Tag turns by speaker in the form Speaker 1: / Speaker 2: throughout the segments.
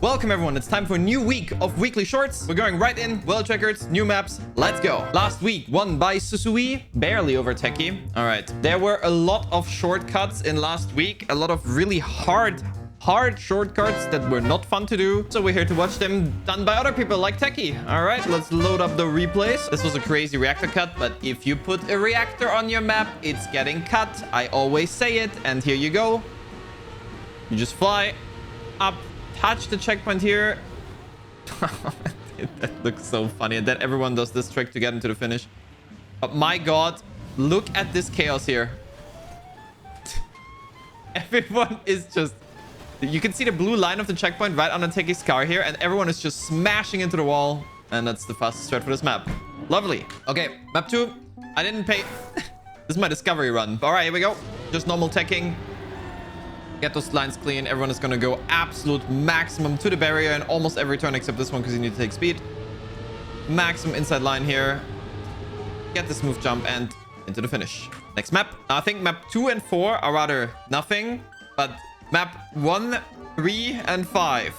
Speaker 1: Welcome everyone, it's time for a new week of weekly shorts. We're going right in, well checkered, new maps, let's go. Last week, won by Susui, barely over Techie. All right, there were a lot of shortcuts in last week, a lot of really hard shortcuts that were not fun to do. So we're here to watch them done by other people like Techie. All right, let's load up the replays. This was a crazy reactor cut, but if you put a reactor on your map, it's getting cut. I always say it, and here you go. You just fly up, touch the checkpoint here. That looks so funny. And then everyone does this trick to get into the finish. But my god, look at this chaos here. Everyone is just... You can see the blue line of the checkpoint right on the Techie's car here. And everyone is just smashing into the wall. And that's the fastest strat for this map. Lovely. Okay, map 2. I didn't pay... This is my discovery run. All right, here we go. Just normal teching. Get those lines clean. Everyone is going to go absolute maximum to the barrier in almost every turn except this one because you need to take speed. Maximum inside line here. Get the smooth jump and into the finish. Next map. I think map 2 and 4 are rather nothing, but map 1, 3, and 5.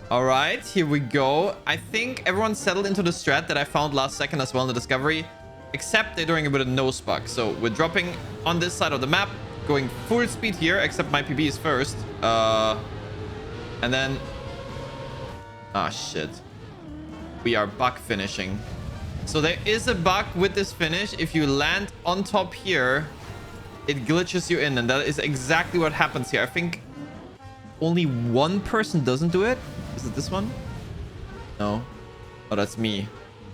Speaker 1: All right, here we go. I think everyone settled into the strat that I found last second as well in the discovery, except they're doing it with a nose bug. So we're dropping on this side of the map. Going full speed here, except my PB is first. And then... Ah, shit. We are bug finishing. So there is a bug with this finish. If you land on top here, it glitches you in. And that is exactly what happens here. I think only one person doesn't do it. Is it this one? No. Oh, that's me.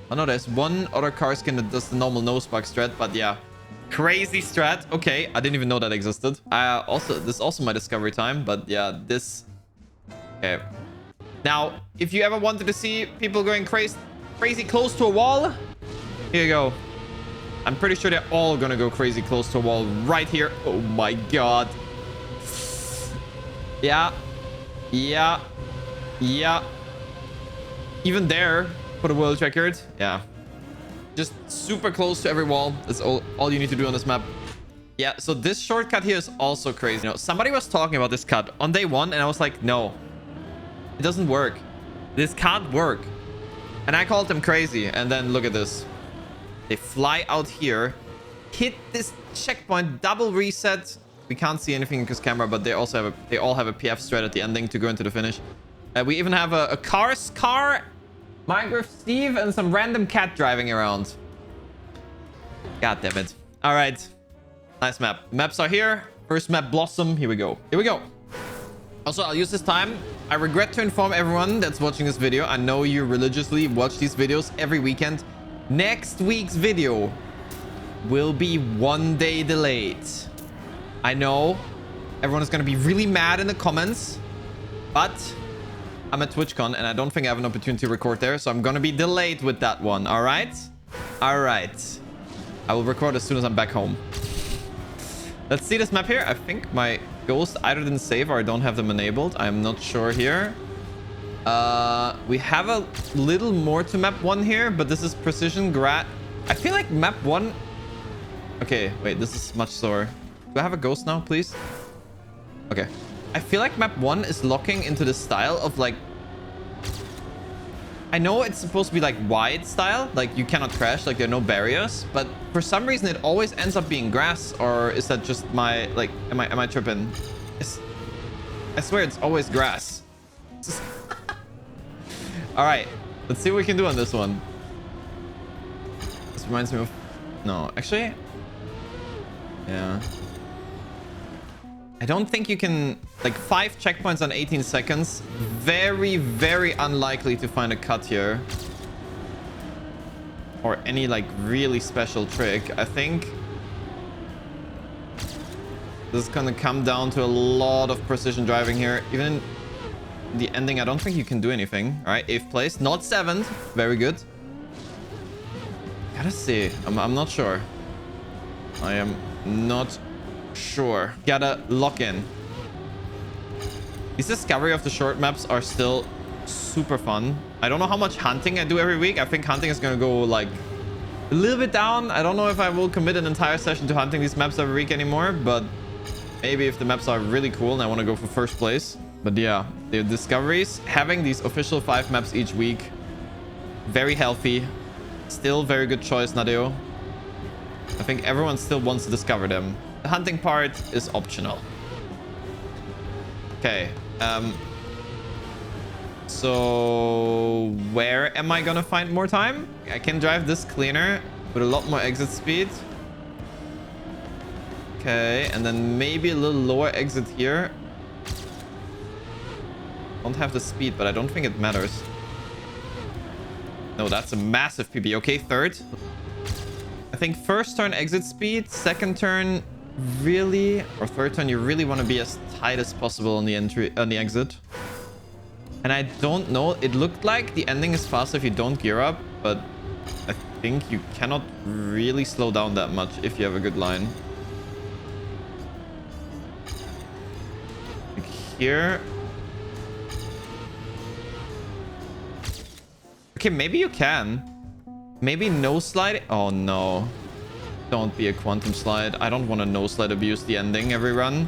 Speaker 1: Oh, no, there's one other car skin that does the normal nose bug strat. But yeah. Crazy strat. Okay, I didn't even know that existed. This is also my discovery time, but yeah, this... Okay. Now, if you ever wanted to see people going crazy close to a wall, here you go. I'm pretty sure they're all gonna go crazy close to a wall right here. Oh my god. Yeah. Yeah. Yeah. Even there, for the world record. Yeah. Just super close to every wall. That's all you need to do on this map. Yeah, so this shortcut here is also crazy. You know, somebody was talking about this cut on day 1, and I was like, no, it doesn't work. This can't work. And I called them crazy. And then look at this. They fly out here, hit this checkpoint, double reset. We can't see anything in this camera, but they all have a PF strat at the ending to go into the finish. We even have a car, Minecraft Steve, and some random cat driving around. God damn it. All right. Nice map. Maps are here. First map, Blossom. Here we go. Here we go. Also, I'll use this time. I regret to inform everyone that's watching this video. I know you religiously watch these videos every weekend. Next week's video will be 1 day delayed. I know everyone is going to be really mad in the comments, but... I'm at TwitchCon and I don't think I have an opportunity to record there. So I'm going to be delayed with that one. All right. All right. I will record as soon as I'm back home. Let's see this map here. I think my ghost either didn't save or I don't have them enabled. I'm not sure here. We have a little more to map 1 here, but this is precision grad. I feel like map 1. Okay, wait, this is much slower. Do I have a ghost now, please? Okay. I feel like map 1 is locking into the style of like... I know it's supposed to be like wide style, like you cannot crash, like there are no barriers, but for some reason it always ends up being grass. Or is that just my, like, am I tripping? I swear it's always grass. All right, let's see what we can do on this one. This reminds me of... No, actually... Yeah... I don't think you can... Like 5 checkpoints on 18 seconds. Very, very unlikely to find a cut here. Or any like really special trick. I think this is gonna come down to a lot of precision driving here. Even in the ending, I don't think you can do anything. All right, 8th place. Not 7th. Very good. Gotta see. I'm not sure. I am not sure. Gotta lock in. These discovery of the short maps are still super fun. I don't know how much hunting I do every week. I think hunting is gonna go like a little bit down. I don't know if I will commit an entire session to hunting these maps every week anymore, but maybe if the maps are really cool and I want to go for first place. But yeah, the discoveries. Having these official 5 maps each week, very healthy. Still very good choice, Nadeo. I think everyone still wants to discover them. The hunting part is optional. Okay. So where am I gonna find more time? I can drive this cleaner with a lot more exit speed. Okay, and then maybe a little lower exit here. Don't have the speed, but I don't think it matters. No, that's a massive PB. Okay, third. I think first turn exit speed, second turn really, or third turn, you really want to be as tight as possible on the entry, on the exit. And I don't know, it looked like the ending is faster if you don't gear up, but I think you cannot really slow down that much if you have a good line. Like here. Okay, maybe you can. Maybe no slide. Oh no. Don't be a quantum slide. I don't want to no slide abuse the ending every run.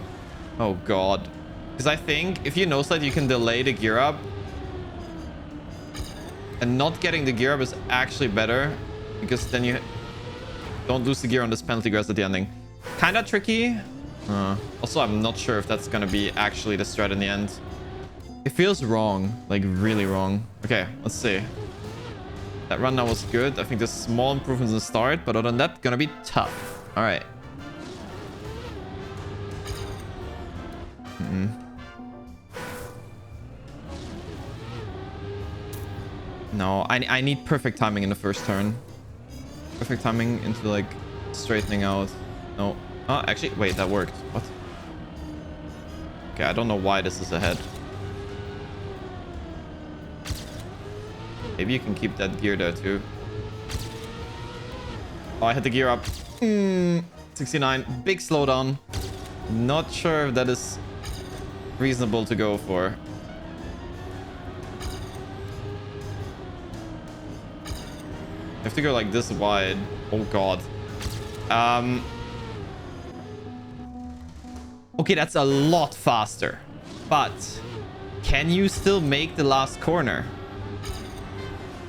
Speaker 1: Oh god. Because I think if you no slide, you can delay the gear up. And not getting the gear up is actually better. Because then you don't lose the gear on this penalty grass at the ending. Kinda tricky. Also, I'm not sure if that's gonna be actually the strat in the end. It feels wrong. Like really wrong. Okay, let's see. That run now was good. I think there's small improvements in the start, but other than that, gonna be tough. All right. No, I need perfect timing in the first turn. Perfect timing into like straightening out. No. Oh, actually, wait, that worked. What? Okay, I don't know why this is ahead. Maybe you can keep that gear there too. Oh, I hit the gear up. 69. Big slowdown. Not sure if that is reasonable to go for. You have to go like this wide. Oh god. Okay, that's a lot faster. But can you still make the last corner?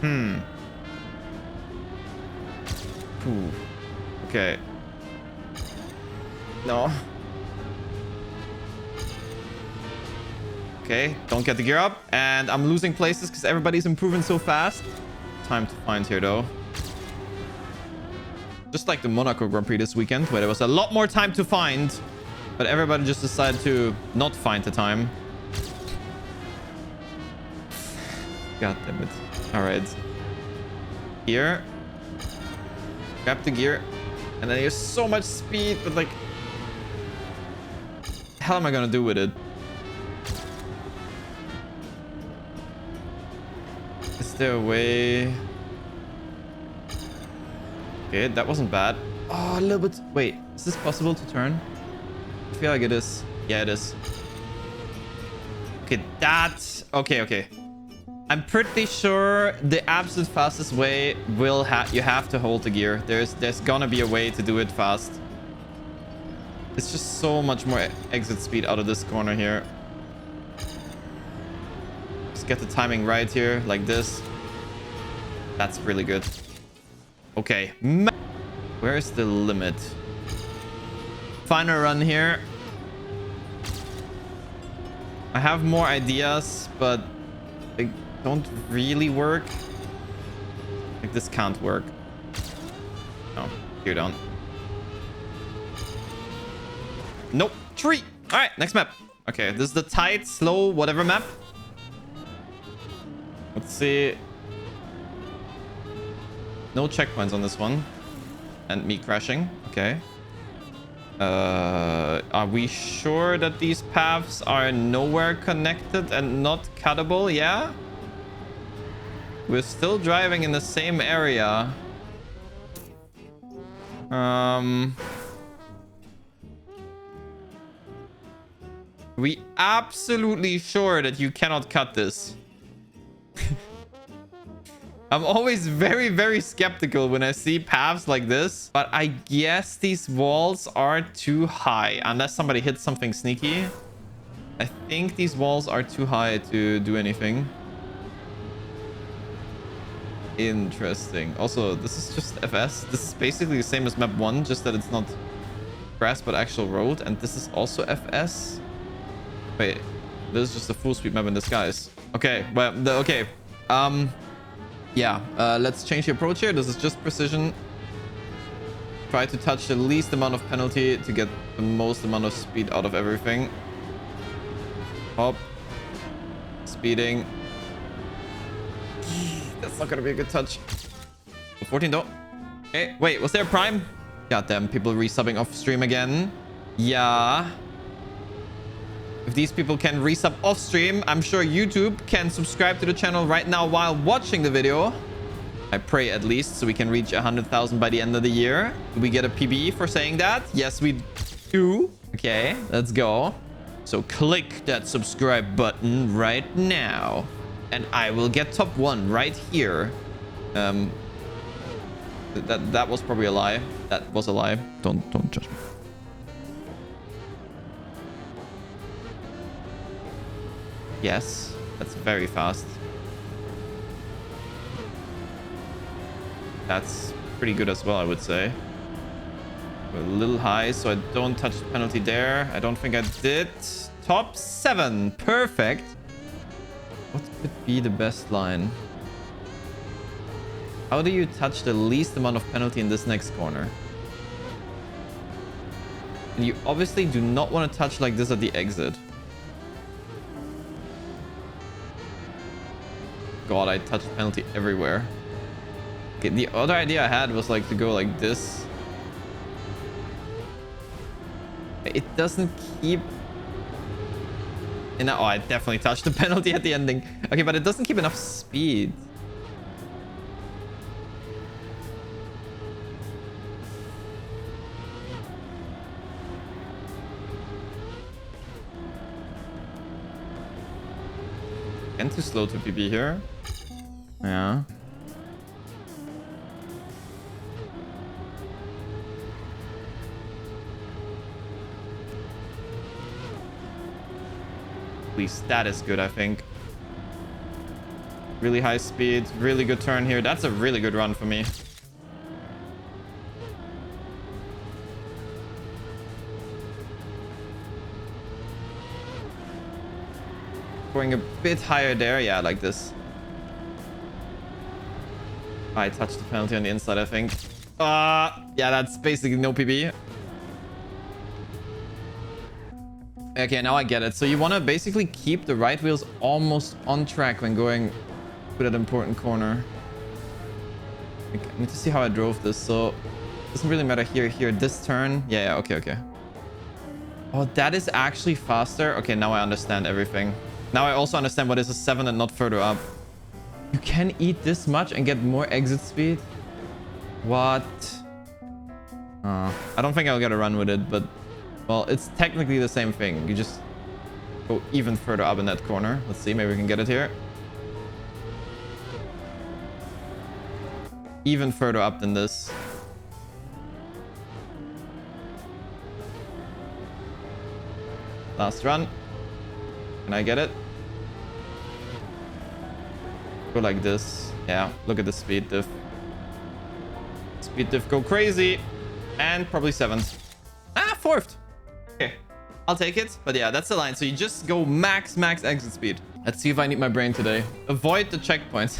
Speaker 1: Ooh. Okay. No. Okay, don't get the gear up. And I'm losing places because everybody's improving so fast. Time to find here, though. Just like the Monaco Grand Prix this weekend, where there was a lot more time to find. But everybody just decided to not find the time. God damn it. All right. Here. Grab the gear. And then there's so much speed, but like... the hell am I gonna do with it? Is there a way... okay, that wasn't bad. Oh, a little bit... wait, is this possible to turn? I feel like it is. Yeah, it is. Okay, that's... okay. I'm pretty sure the absolute fastest way will you have to hold the gear. There's gonna be a way to do it fast. It's just so much more exit speed out of this corner here. Just get the timing right here, like this. That's really good. Okay. Where's the limit? Final run here. I have more ideas, but they don't really work. Like this can't work. No, you're done. Nope. Tree. All right, next map. Okay, this is the tight, slow, whatever map. Let's see. No checkpoints on this one. And me crashing. Okay. Are we sure that these paths are nowhere connected and not cuttable? Yeah. We're still driving in the same area. We absolutely sure that you cannot cut this. I'm always very, very skeptical when I see paths like this, but I guess these walls are too high unless somebody hits something sneaky. I think these walls are too high to do anything. Interesting. Also, this is just FS. This is basically the same as map 1, just that it's not grass but actual road. And this is also FS. Wait, this is just a full speed map in disguise. Okay, well, okay. Yeah, let's change the approach here. This is just precision. Try to touch the least amount of penalty to get the most amount of speed out of everything. Hop. Speeding. That's not gonna be a good touch. 14 though. Okay, wait, was there a prime? Goddamn, people resubbing off stream again. Yeah. If these people can resub off stream, I'm sure YouTube can subscribe to the channel right now while watching the video. I pray at least, so we can reach 100,000 by the end of the year. Do we get a PB for saying that? Yes, we do. Okay, let's go. So click that subscribe button right now. And I will get top 1 right here. That was probably a lie. That was a lie. Don't judge me. Yes, that's very fast. That's pretty good as well, I would say. A little high, so I don't touch the penalty there. I don't think I did. Top 7. Perfect. What could be the best line? How do you touch the least amount of penalty in this next corner? And you obviously do not want to touch like this at the exit. God, I touched penalty everywhere. Okay, the other idea I had was like to go like this. It doesn't keep... And oh, I definitely touched the penalty at the ending. Okay, but it doesn't keep enough speed. And too slow to PB here. Yeah. At least that is good, I think. Really high speed, really good turn here. That's a really good run for me. Going a bit higher there. Yeah, like this. I touched the penalty on the inside, I think. Yeah, that's basically no PB. Okay, now I get it. So you want to basically keep the right wheels almost on track when going to that important corner. I need to see how I drove this. So it doesn't really matter here. This turn. Yeah, okay. Oh, that is actually faster. Okay, now I understand everything. Now I also understand what is a 7 and not further up. You can eat this much and get more exit speed? What? I don't think I'll get a run with it, but... Well, it's technically the same thing. You just go even further up in that corner. Let's see, maybe we can get it here. Even further up than this. Last run. Can I get it? Go like this. Yeah, look at the speed diff. Speed diff go crazy. And probably 7th. Ah, 4th. Okay, I'll take it. But yeah, that's the line. So you just go max exit speed. Let's see if I need my brain today. Avoid the checkpoints.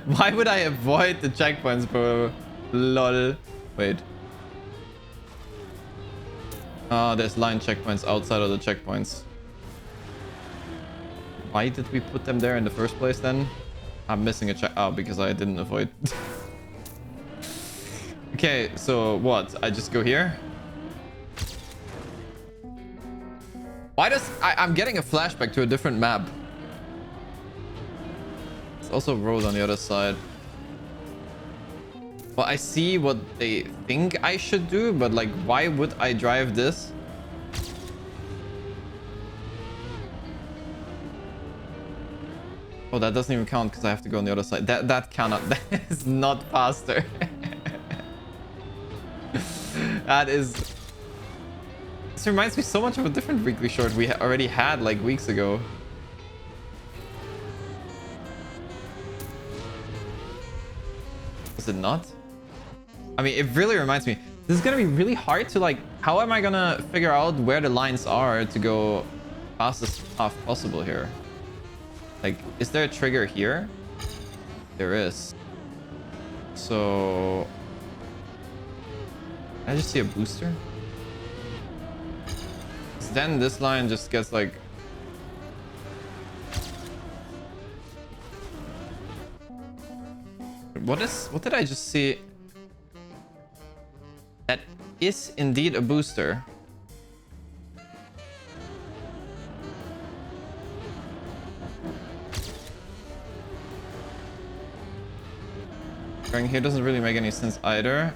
Speaker 1: Why would I avoid the checkpoints, bro? Lol. Wait. Oh, there's line checkpoints outside of the checkpoints. Why did we put them there in the first place then? I'm missing a check. Oh, because I didn't avoid. Okay, so what? I just go here? Why does... I'm getting a flashback to a different map. It's also road on the other side. Well, I see what they think I should do, but like, why would I drive this? Oh, that doesn't even count because I have to go on the other side. That cannot... That is not faster. That is This reminds me so much of a different weekly short we already had like weeks ago. Was it not? I mean, it really reminds me. This is gonna be really hard to like, how am I gonna figure out where the lines are to go fastest path possible here? Like, is there a trigger here? There is. So... Can I just see a booster? Then this line just gets like... What did I just see? That is indeed a booster. Going here doesn't really make any sense either.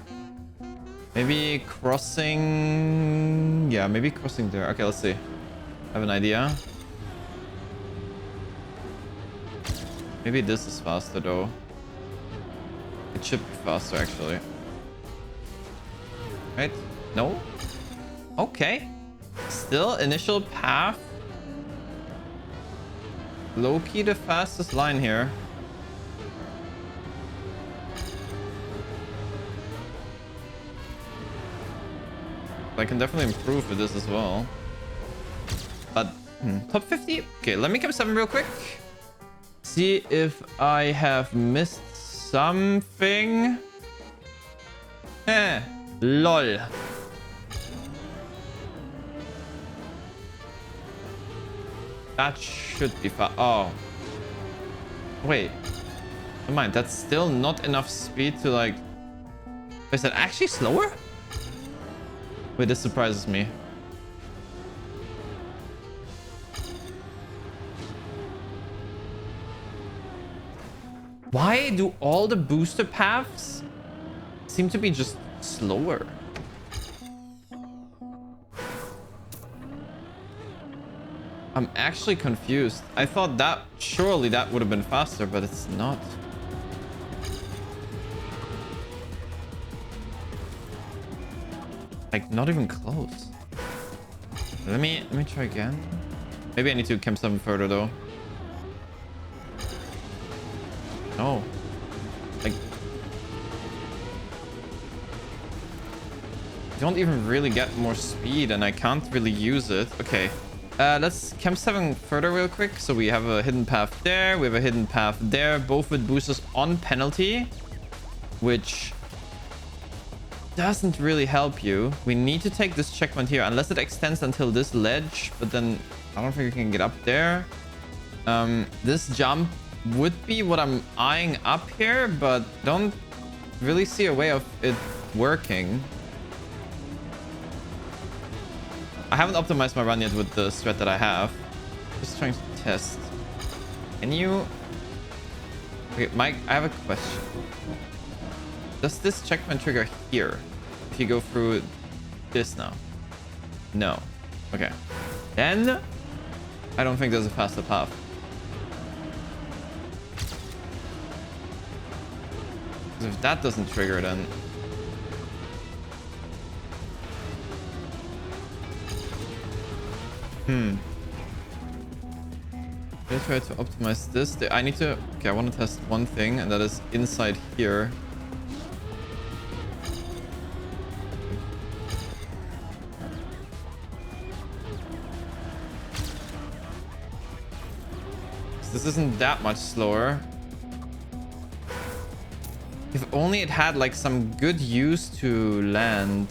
Speaker 1: Maybe crossing... Yeah, maybe crossing there. Okay, let's see. I have an idea. Maybe this is faster though. It should be faster actually. Right? No? Okay. Still, initial path. Low-key the fastest line here. I can definitely improve with this as well. But top 50? Okay, let me come 7 real quick. See if I have missed something. Lol. That should be fast. Oh. Wait. Never mind, that's still not enough speed to like... Is that actually slower? Wait, this surprises me. Why do all the booster paths seem to be just slower? I'm actually confused. I thought that surely that would have been faster, but it's not. Like, not even close. Let me try again. Maybe I need to camp 7 further though. No. Like, I don't even really get more speed and I can't really use it. Okay. Let's camp 7 further real quick. So we have a hidden path there. We have a hidden path there. Both with boosters on penalty. Which doesn't really help you. We need to take this checkpoint here. Unless it extends until this ledge. But then I don't think we can get up there. This jump would be what I'm eyeing up here. But don't really see a way of it working. I haven't optimized my run yet with the strat that I have. Just trying to test. Can you... Okay, Mike, I have a question. Does this checkpoint trigger here? If you go through this now? No. Okay. Then I don't think there's a faster path. Because if that doesn't trigger, then... Let's try to optimize this. I need to... Okay, I want to test one thing, and that is inside here. This isn't that much slower. If only it had like some good use to land.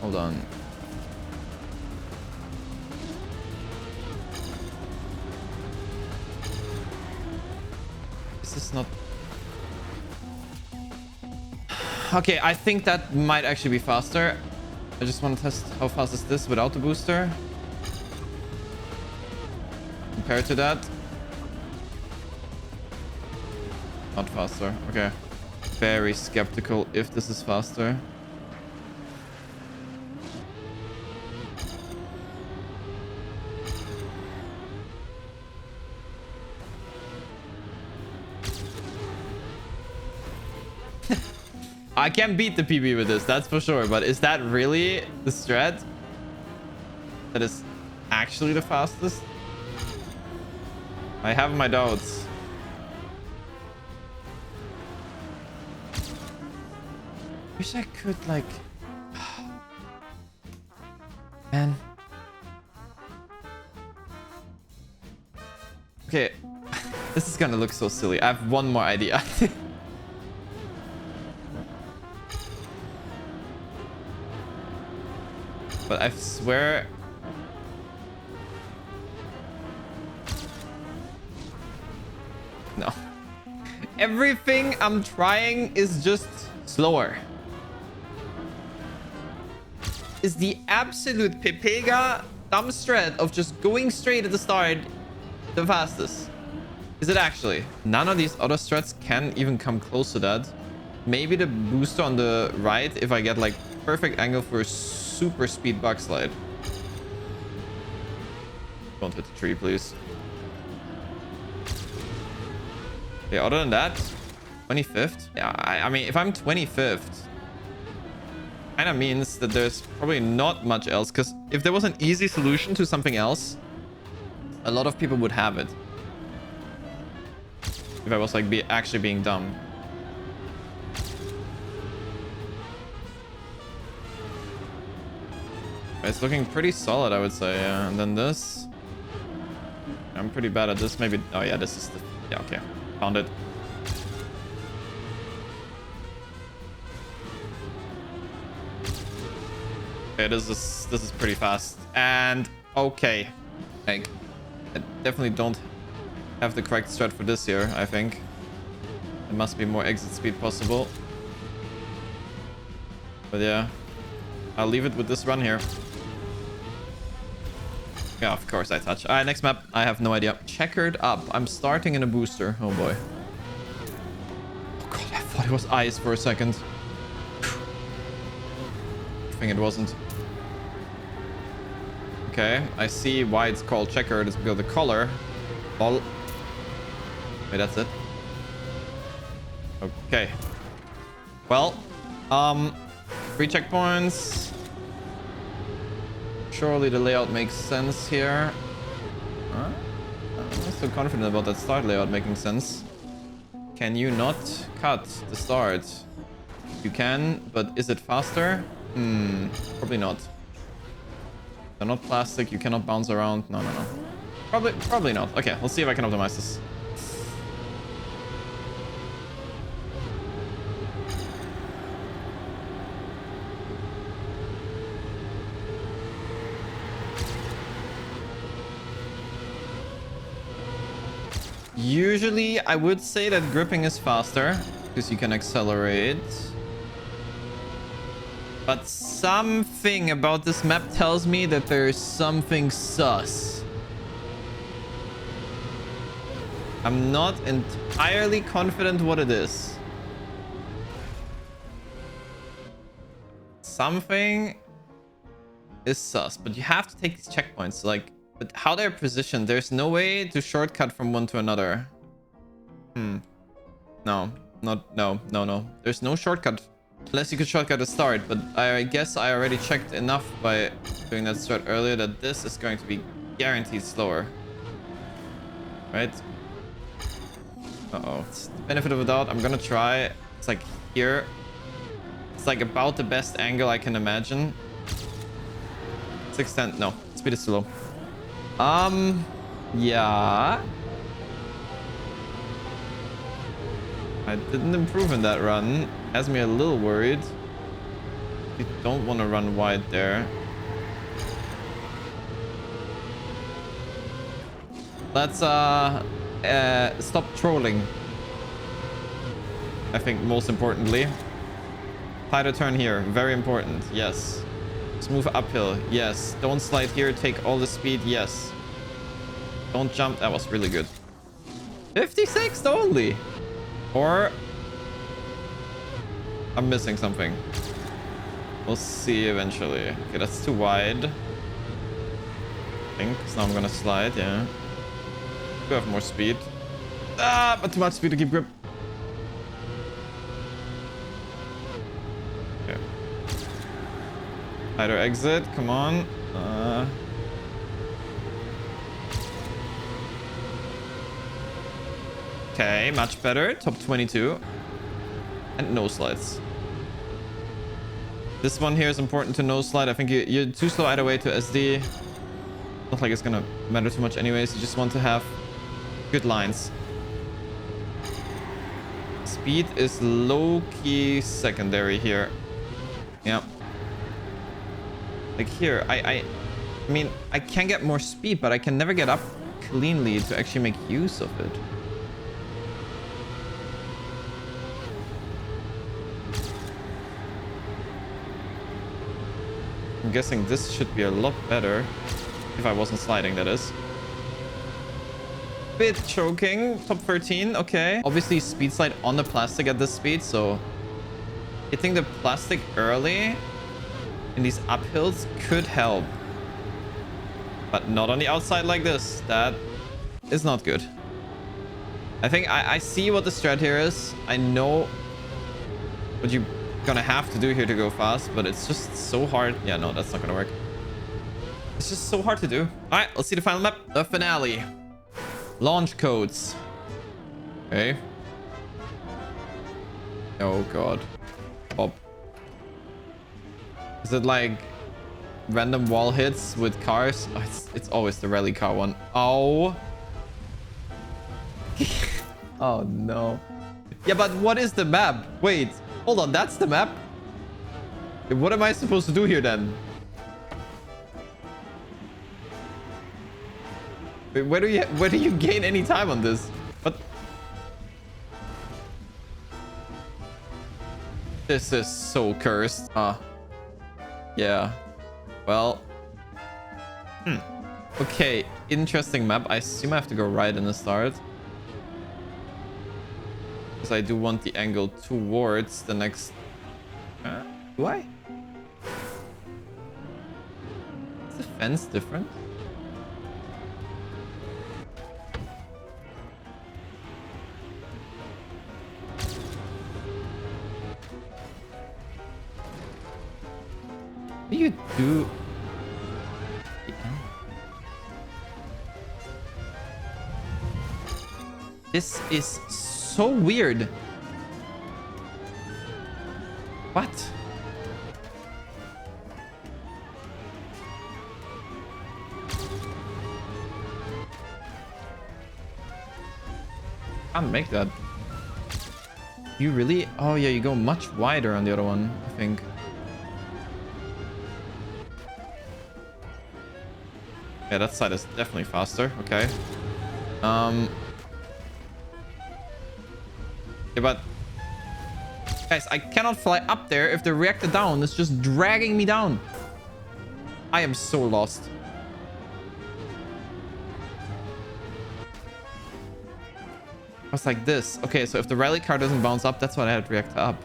Speaker 1: Hold on. This is not... Okay, I think that might actually be faster. I just want to test how fast is this without the booster. Compared to that. Not faster. Okay. Very skeptical if this is faster. I can beat the PB with this, that's for sure. But is that really the strat that is actually the fastest? I have my doubts. Wish I could, like... Man. Okay. This is gonna look so silly. I have one more idea. But I swear... No. Everything I'm trying is just slower. Is the absolute Pepega dumb strat of just going straight at the start the fastest? Is it actually? None of these other strats can even come close to that. Maybe the booster on the right if I get like perfect angle for a super speed bug slide. Don't hit the tree, please. Okay, other than that, 25th. Yeah, I mean, if I'm 25th, kind of means that there's probably not much else, because if there was an easy solution to something else, a lot of people would have it. If I was like actually being dumb. It's looking pretty solid, I would say. Yeah. And then this. I'm pretty bad at this. Maybe. Oh yeah, this is the. Yeah, okay. Found it. Okay, this is pretty fast. And okay. I definitely don't have the correct strat for this here, I think. There must be more exit speed possible. But yeah. I'll leave it with this run here. Yeah, of course I touch. Alright, next map. I have no idea. Checkered Up. I'm starting in a booster. Oh boy. Oh god, I thought it was ice for a second. I think it wasn't. Okay, I see why it's called checkered. It's because of the color. All. Wait, that's it. Okay. Well, 3 checkpoints. Surely the layout makes sense here. Huh? I'm not so confident about that start layout making sense. Can you not cut the start? You can, but is it faster? Probably not. They're not plastic. You cannot bounce around. No. Probably not. Okay, let's see if I can optimize this. Usually, I would say that gripping is faster because you can accelerate. But something about this map tells me that there's something sus. I'm not entirely confident what it is. Something is sus, but you have to take these checkpoints. Like, but how they're positioned, there's no way to shortcut from one to another. No. There's no shortcut. Unless you could shortcut a start, but I guess I already checked enough by doing that strat earlier that this is going to be guaranteed slower. Right? Uh-oh. It's the benefit of the doubt. I'm gonna try. It's like here. It's like about the best angle I can imagine. 610. No. Speed is too low. Yeah. I didn't improve in that run. Has me a little worried. You don't want to run wide there. Let's stop trolling. I think most importantly. Tighter turn here, very important. Yes. Smooth uphill. Yes. Don't slide here. Take all the speed. Yes. Don't jump. That was really good. 56th only. Or I'm missing something. We'll see eventually. Okay, that's too wide. I think. So now I'm gonna slide. Yeah. Do have more speed. But too much speed to keep grip. Tighter exit. Come on. Okay, much better. Top 22. And no slides. This one here is important to no slide. I think you're too slow either way to SD. Not like it's gonna matter too much anyways. You just want to have good lines. Speed is low-key secondary here. Yeah. Like here, I mean, I can get more speed, but I can never get up cleanly to actually make use of it. I'm guessing this should be a lot better. If I wasn't sliding, that is. Bit choking. Top 13. Okay. Obviously, speed slide on the plastic at this speed, so hitting the plastic early in these uphills could help. But not on the outside like this. That is not good. I think I see what the strat here is. I know what you're gonna have to do here to go fast, but it's just so hard. Yeah, no, that's not gonna work. It's just so hard to do. All right, let's see the final map. The finale. Launch codes. Okay. Oh, God. Bob. Is it like random wall hits with cars? Oh, it's always the rally car one. Oh. Oh, no. Yeah, but what is the map? Wait. Hold on, that's the map? What am I supposed to do here then? Wait, where do you gain any time on this? What? This is so cursed. Yeah. Well. Okay, interesting map. I assume I have to go right in the start. Because I do want the angle towards the next... do I? Is the fence different? What do you do? This is so weird. What? Can't make that. You really? Oh yeah, you go much wider on the other one, I think. Yeah, that side is definitely faster. Okay. Yeah, but guys, I cannot fly up there if the reactor down is just dragging me down. I am so lost. I was like this. Okay, so if the rally car doesn't bounce up, that's why I had reactor up.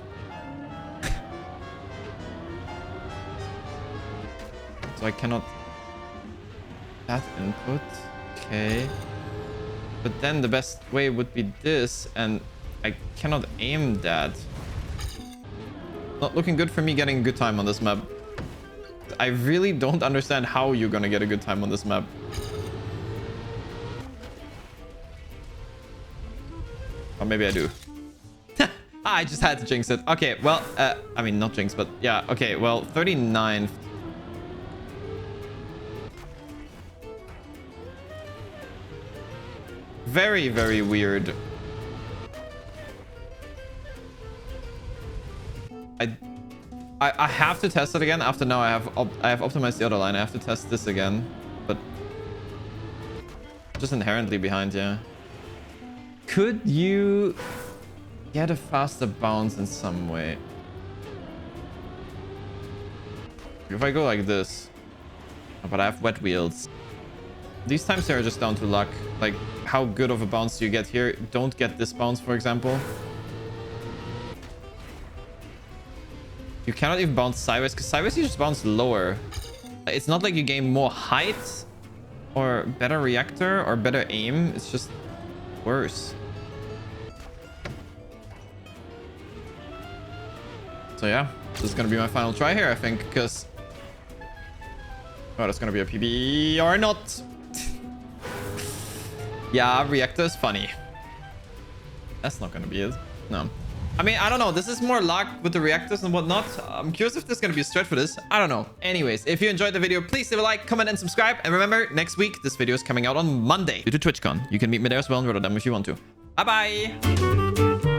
Speaker 1: So I cannot... that input. Okay. But then the best way would be this, and I cannot aim that. Not looking good for me getting a good time on this map. I really don't understand how you're gonna get a good time on this map. Or maybe I do. I just had to jinx it. Okay, well, I mean, not jinx, but yeah. Okay, well, 39th. Very, very weird. I have to test it again after now I have optimized the other line. I have to test this again, but just inherently behind, yeah. Could you get a faster bounce in some way? If I go like this, but I have wet wheels. These times they are just down to luck. Like, how good of a bounce do you get here? Don't get this bounce, for example. You cannot even bounce sideways, because sideways you just bounce lower. It's not like you gain more height or better reactor or better aim. It's just worse. So yeah, this is going to be my final try here, I think, because Oh, that's gonna be a PB or not. Yeah, reactor is funny. That's not gonna be it. No. I mean, I don't know. This is more luck with the reactors and whatnot. I'm curious if there's gonna be a stretch for this. I don't know. Anyways, if you enjoyed the video, please leave a like, comment, and subscribe. And remember, next week, this video is coming out on Monday due to TwitchCon. You can meet me there as well and roll them if you want to. Bye-bye.